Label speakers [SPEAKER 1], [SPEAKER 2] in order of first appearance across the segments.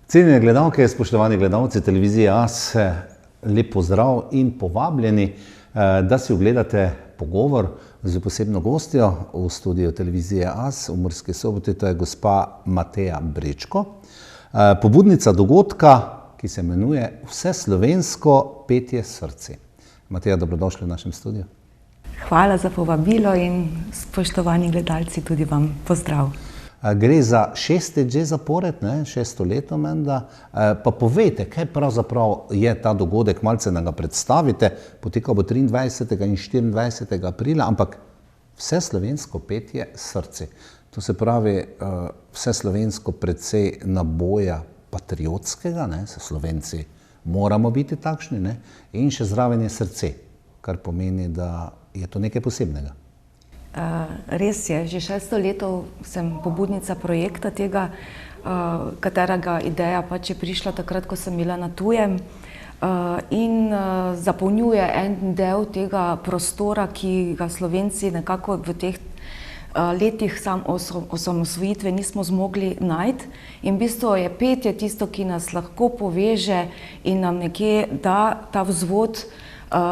[SPEAKER 1] Cenjene gledalke, spoštovani gledalci televizije AS, lep pozdrav in povabljeni, da si ogledate pogovor z posebno gostjo v studiu televizije AS v Murski Soboti, to je gospa Mateja Brečko, pobudnica dogodka, ki se imenuje Vseslovensko petje s srci. Mateja, dobrodošli v našem studiu.
[SPEAKER 2] Hvala za povabilo in spoštovani gledalci, tudi vam pozdrav.
[SPEAKER 1] Gre za šesti že zapored, šesto leto menda. Pa povejte, kaj pravzaprav je ta dogodek, malce nam ga predstavite, potekal bo 23. in 24. aprila, ampak Vseslovensko petje s srci. To se pravi vseslovensko precej naboja patriotskega, se Slovenci moramo biti takšni, in še zraven je srce, kar pomeni, da je to nekaj posebnega.
[SPEAKER 2] Res je, že 6 leto sem pobudnica projekta tega, katerega ideja pač je prišla takrat, ko sem bila na tujem, in zapolnjuje en del tega prostora, ki ga Slovenci nekako v teh letih osamosvojitve nismo zmogli najti. In v bistvu je petje tisto, ki nas lahko poveže in nam nekje da ta vzvod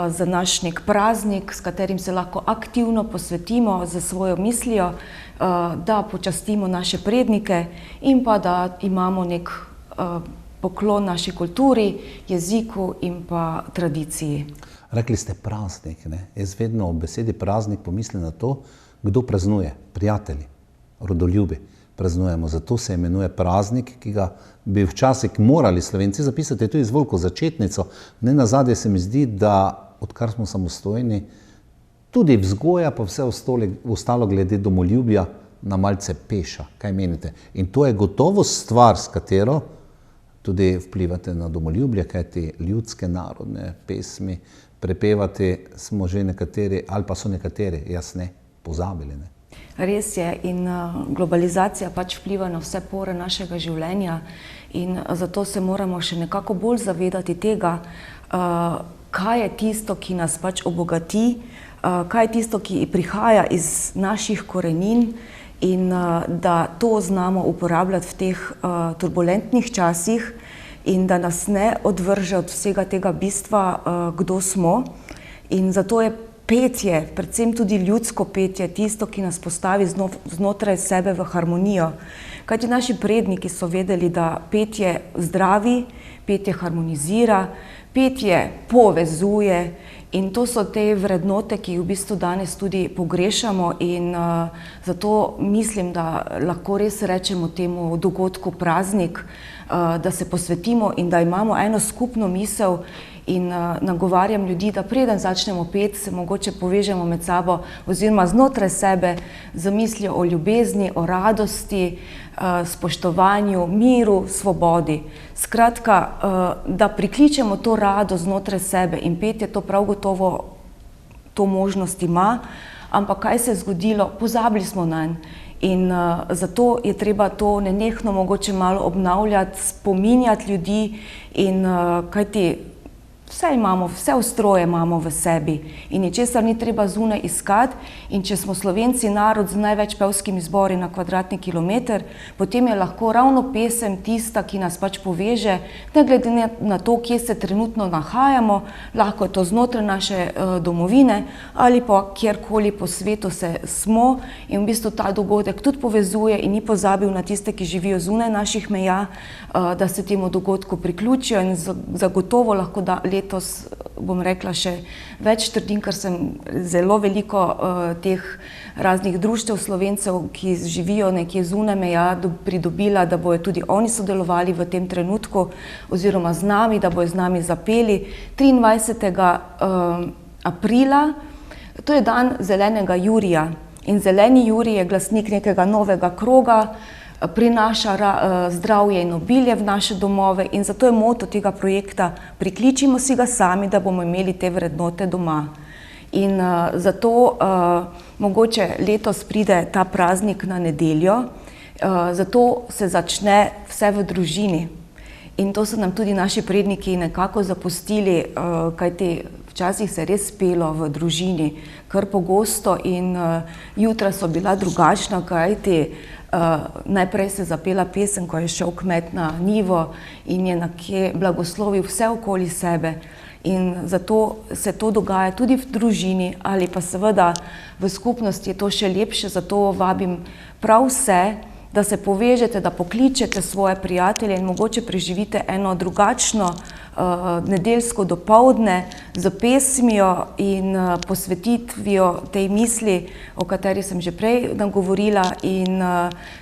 [SPEAKER 2] za naš nek praznik, s katerim se lahko aktivno posvetimo za svojo mislijo, da počastimo naše prednike in pa da imamo nek poklon naši kulturi, jeziku in pa tradiciji.
[SPEAKER 1] Rekli ste praznik, Jaz vedno ob besedi praznik pomislim na to, kdo praznuje, prijatelji, rodoljubi praznujemo. Zato se imenuje praznik, ki ga bi včasih morali Slovenci zapisati tudi zvolj kot začetnico. Nenazadnje se mi zdi, da odkar smo samostojni, tudi vzgoja pa vse ostalo glede domoljubja na malce peša. Kaj menite? In to je gotovo stvar, s katero tudi vplivate na domoljubje, kajti ljudske narodne pesmi prepevati smo že nekateri, ali pa so nekateri, jaz ne, pozabili.
[SPEAKER 2] Res je, in globalizacija pač vpliva na vse pore našega življenja in zato se moramo še nekako bolj zavedati tega, kaj je tisto, ki nas pač obogati, kaj je tisto, ki prihaja iz naših korenin in da to znamo uporabljati v teh turbulentnih časih in da nas ne odvrže od vsega tega bistva, kdo smo. In zato je petje, predvsem tudi ljudsko petje, tisto, ki nas postavi znotraj sebe v harmonijo. Kajti naši predniki so vedeli, da petje zdravi, petje harmonizira, petje povezuje in to so te vrednote, ki jih v bistvu danes tudi pogrešamo in zato mislim, da lahko res rečemo temu dogodku praznik, da se posvetimo in da imamo eno skupno misel in nagovarjam ljudi, da preden začnemo peti, se mogoče povežemo med sabo oziroma znotraj sebe z mislijo o ljubezni, o radosti, spoštovanju, miru, svobodi. Skratka, da prikličemo to radost znotraj sebe in petje to prav gotovo to možnost ima, ampak kaj se je zgodilo? Pozabili smo nanj. In zato je treba to nenehno mogoče malo obnavljati, spominjati ljudi in kajti vse imamo, vse ustroje imamo v sebi in ničesar ni treba zunaj iskati in če smo Slovenci narod z največ pevskimi zbori na kvadratni kilometer, potem je lahko ravno pesem tista, ki nas pač poveže, ne glede na to, kje se trenutno nahajamo, lahko je to znotraj naše domovine ali pa kjerkoli po svetu smo in v bistvu ta dogodek tudi povezuje in ni pozabil na tiste, ki živijo zunaj naših meja, da se temu dogodku priključijo in zagotovo lahko letos, bom rekla, še več trdim, ker sem zelo veliko teh raznih društev Slovencev, ki živijo nekje zunaj meja, pridobila, da bojo tudi oni sodelovali v tem trenutku oziroma z nami, da bojo z nami zapeli 23. aprila. To je dan zelenega jurija in zeleni jurij je glasnik nekega novega kroga, prinaša zdravje in obilje v naše domove in zato je moto tega projekta prikličimo si ga sami, da bomo imeli te vrednote doma. In zato mogoče letos pride ta praznik na nedeljo, zato se začne vse v družini. In to so nam tudi naši predniki nekako zapustili, kajti včasih se res pelo v družini, kar pogosto in jutra so bila drugačna, kajti Najprej se zapela pesem, ko je šel kmet na njivo in je nekje blagoslovil vse okoli sebe. In zato se to dogaja tudi v družini ali pa seveda v skupnosti je to še lepše, zato vabim prav vse, da se povežete, da pokličete svoje prijatelje in mogoče preživite eno drugačno nedeljsko dopoldne z pesmijo in posvetitvijo tej misli, o kateri sem že prej nagovorila in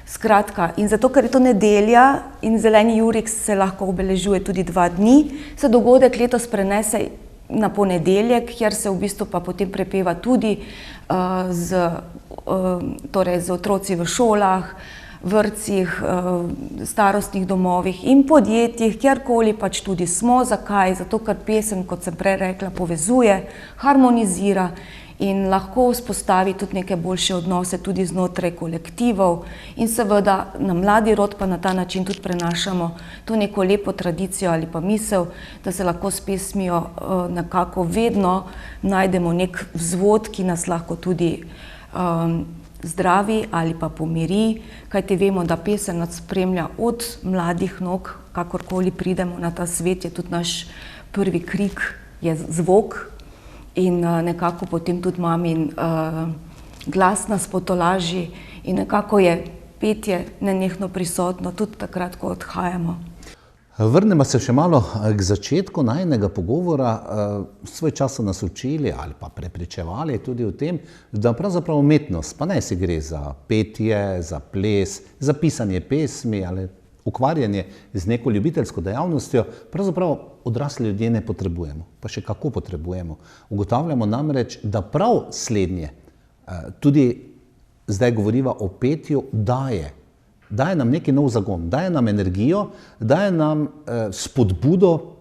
[SPEAKER 2] skratka. In zato, ker je to nedelja in zeleni jurik se lahko obeležuje tudi 2 dni, se dogodek letos prenese na ponedeljek, kjer se v bistvu pa potem prepeva tudi z otroci v šolah, vrtcih, starostnih domovih in podjetjih, kjerkoli pač tudi smo. Zakaj? Zato, ker pesem, kot sem prej rekla, povezuje, harmonizira in lahko vzpostavi tudi neke boljše odnose tudi znotraj kolektivov in seveda na mladi rod pa na ta način tudi prenašamo to neko lepo tradicijo ali pa misel, da se lahko s pesmijo nekako vedno najdemo nek vzvod, ki nas lahko tudi zdravi ali pa pomiri, kajti vemo, da pesem nas spremlja od mladih nog, kakorkoli pridemo na ta svet, je tudi naš prvi krik, je zvok in nekako potem tudi mamin glas nas potolaži in nekako je petje nenehno prisotno, tudi takrat, ko odhajamo.
[SPEAKER 1] Vrnemo se še malo k začetku najinega pogovora. Svoj čas so nas učili ali pa prepričevali tudi o tem, da pravzaprav umetnost, pa naj se gre za petje, za ples, za pisanje pesmi ali ukvarjanje z neko ljubiteljsko dejavnostjo, pravzaprav odrasli ljudje ne potrebujemo, pa še kako potrebujemo. Ugotavljamo namreč, da prav slednje, tudi zdaj govoriva o petju, daje nam neki nov zagon, daje nam energijo, daje nam spodbudo,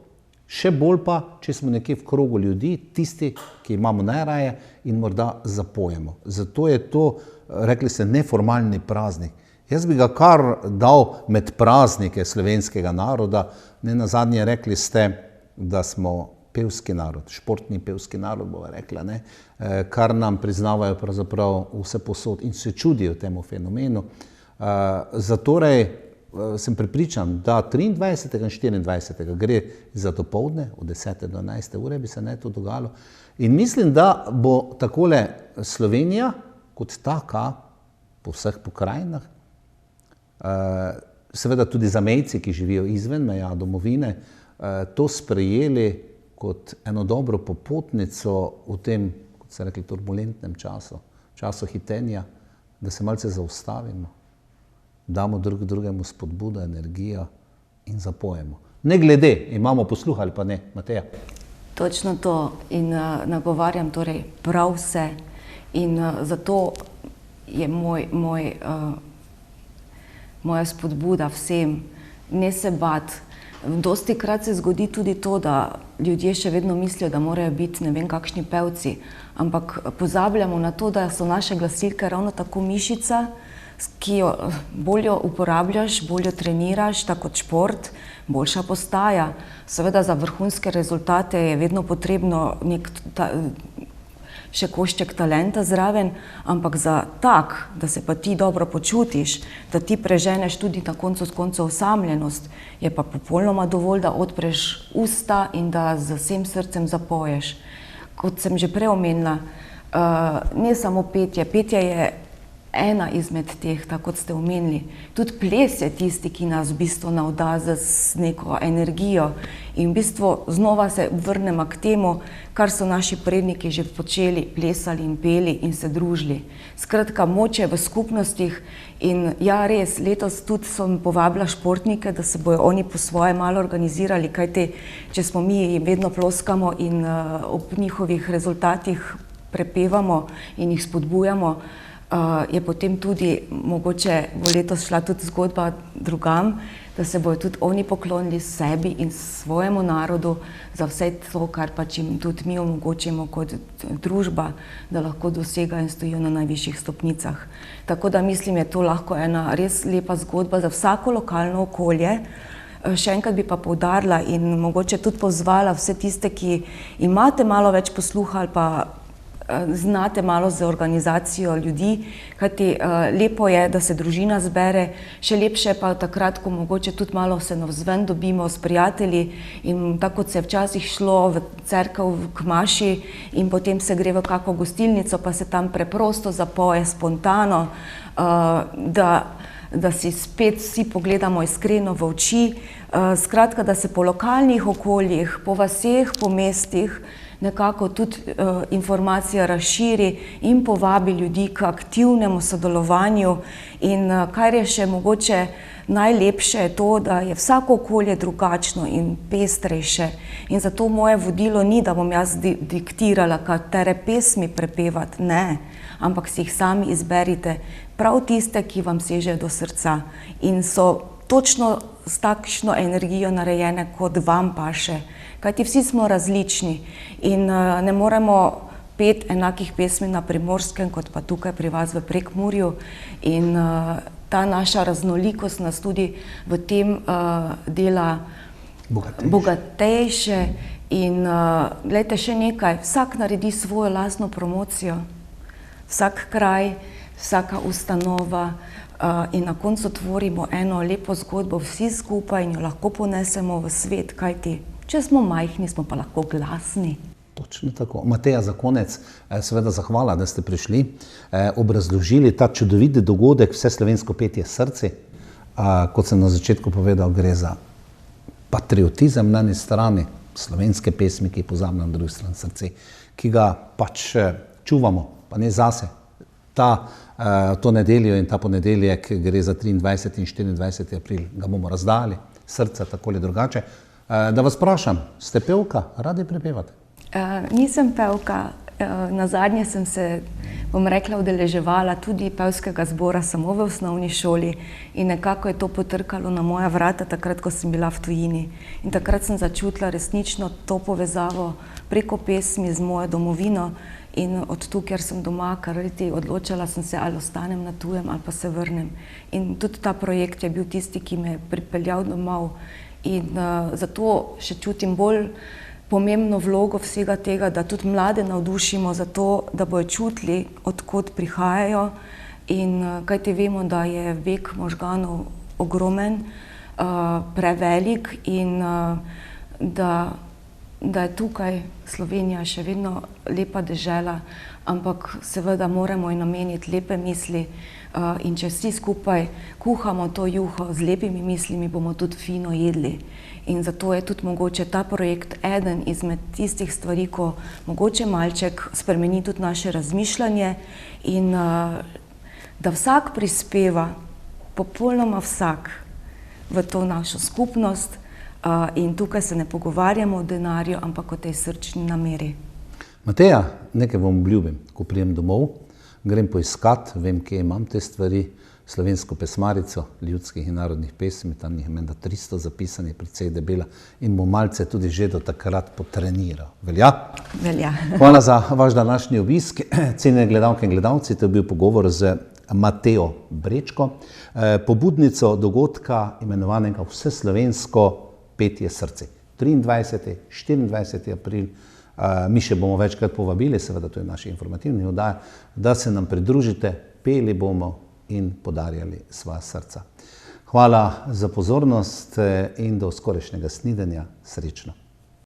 [SPEAKER 1] še bolj pa, če smo nekje v krogu ljudi, tisti, ki imamo najraje in morda zapojemo. Zato je to, rekli ste, neformalni praznik. Jaz bi ga kar dal med praznike slovenskega naroda. Nenazadnje rekli ste, da smo pevski narod, športni pevski narod, bova rekla, ne? Kar nam priznavajo pravzaprav vse posod in se čudijo temu fenomenu. Zatorej sem prepričan, da 23. in 24. gre za dopoldne, od 10. do 11. ure bi se naj to dogajalo. In mislim, da bo takole Slovenija kot taka po vseh pokrajinah, seveda tudi zamejci, ki živijo izven meja domovine, to sprejeli kot eno dobro popotnico v tem, kot se rekli, turbulentnem času hitenja, da se malce zaustavimo, damo drug drugemu spodbudo, energijo in zapojemo. Ne glede, imamo posluh ali pa ne, Mateja.
[SPEAKER 2] Točno to in nagovarjam torej prav vse in zato je moja spodbuda vsem, ne se bati. Dostikrat se zgodi tudi to, da ljudje še vedno mislijo, da morajo biti ne vem kakšni pevci, ampak pozabljamo na to, da so naše glasilke ravno tako mišica, ki jo bolj jo uporabljaš, bolj jo treniraš, tako kot šport, boljša postaja. Seveda za vrhunske rezultate je vedno potrebno še košček talenta zraven, ampak za tak, da se pa ti dobro počutiš, da ti preženeš tudi na koncu osamljenost, je pa popolnoma dovolj, da odpreš usta in da z vsem srcem zapoješ. Kot sem že prej omenila, ne samo petje, petje je ena izmed teh, tako kot ste omenili. Tudi ples je tisti, ki nas v bistvu navda z neko energijo in v bistvu znova se vrnemo k temu, kar so naši predniki že počeli, plesali in peli in se družili. Skratka, moč je v skupnostih in ja, res, letos tudi sem povabila športnike, da se bojo oni po svoje malo organizirali, kajti če smo mi vedno ploskamo in ob njihovih rezultatih prepevamo in jih spodbujamo, je potem tudi mogoče bo letos šla tudi zgodba drugam, da se bojo tudi oni poklonili sebi in svojemu narodu za vse to, kar pač jim tudi mi omogočimo kot družba, da lahko dosegajo in stojijo na najvišjih stopnicah. Tako da mislim, je to lahko ena res lepa zgodba za vsako lokalno okolje. Še enkrat bi pa poudarila in mogoče tudi pozvala vse tiste, ki imate malo več posluha ali pa znate malo za organizacijo ljudi, kajti lepo je, da se družina zbere, še lepše pa takrat, ko mogoče tudi malo se navzven dobimo s prijatelji in tako kot se je včasih šlo v cerkev k maši in potem se gre v kako gostilnico, pa se tam preprosto zapoje spontano, da si spet vsi pogledamo iskreno v oči, skratka, da se po lokalnih okoljih, po vaseh, po mestih nekako tudi informacija razširi in povabi ljudi k aktivnemu sodelovanju in kar je še mogoče najlepše je to, da je vsako okolje drugačno in pestrejše in zato moje vodilo ni, da bom jaz diktirala, katere pesmi prepevati, ne, ampak si jih sami izberite, prav tiste, ki vam sežejo do srca in so točno s takšno energijo narejene, kot vam paše. Kajti vsi smo različni in ne moremo peti enakih pesmi na Primorskem, kot pa tukaj pri vas v Prekmurju. In ta naša raznolikost nas tudi v tem dela bogatejše. In glejte, še nekaj, vsak naredi svojo lastno promocijo. Vsak kraj, vsaka ustanova in na koncu tvorimo eno lepo zgodbo vsi skupaj in jo lahko ponesemo v svet, kajti če smo majhni, smo pa lahko glasni.
[SPEAKER 1] Točno tako. Mateja, za konec, seveda zahvala, da ste prišli, obrazložili ta čudoviti dogodek Vseslovensko petje srce. Kot sem na začetku povedal, gre za patriotizem na eni strani, slovenske pesmi, ki pozabimo na drugi strani srce, ki ga pač čuvamo, pa ne zase. To nedeljo in ta ponedeljek gre za 23. in 24. april, ga bomo razdali, srca tako ali drugače. Da vas vprašam, ste pevka, radi prepevate?
[SPEAKER 2] Nisem pevka, nazadnje sem se, bom rekla, udeleževala tudi pevskega zbora samo v osnovni šoli in nekako je to potrkalo na moja vrata takrat, ko sem bila v tujini. In takrat sem začutila resnično to povezavo preko pesmi z mojo domovino in od tu, ker sem doma, kariti, odločala sem se, ali ostanem na tujem ali pa se vrnem. In tudi ta projekt je bil tisti, ki me je pripeljal domov in zato še čutim bolj pomembno vlogo vsega tega, da tudi mlade navdušimo za to, da bojo čutili, od kod prihajajo in kajti vemo, da je vek možganov ogromen, prevelik in da je tukaj Slovenija še vedno lepa dežela, ampak seveda moramo ji nameniti lepe misli in če vsi skupaj kuhamo to juho z lepimi mislimi, bomo tudi fino jedli. In zato je tudi mogoče ta projekt eden izmed tistih stvari, ko mogoče malček spremeni tudi naše razmišljanje in da vsak prispeva, popolnoma vsak, v to našo skupnost in tukaj se ne pogovarjamo o denarju, ampak o tej srčni nameri.
[SPEAKER 1] Mateja, nekaj vam obljubim, ko prijem domov, grem poiskat, vem, kje imam te stvari, slovensko pesmarico ljudskih in narodnih pesmi, tam jih je menda 300 zapisanih, precej debela in bom malce tudi že do takrat potreniral. Velja?
[SPEAKER 2] Velja.
[SPEAKER 1] Hvala za vaš današnji obisk. Cenjene gledalke in gledalci, to je bil pogovor z Matejo Brečko, pobudnico dogodka imenovanega Vseslovensko petje srce. 23. 24. april. Mi še bomo večkrat povabili, seveda to je naši informativni oddaj, da se nam pridružite, peli bomo in podarjali svoja srca. Hvala za pozornost in do skorajšnjega snidenja. Srečno.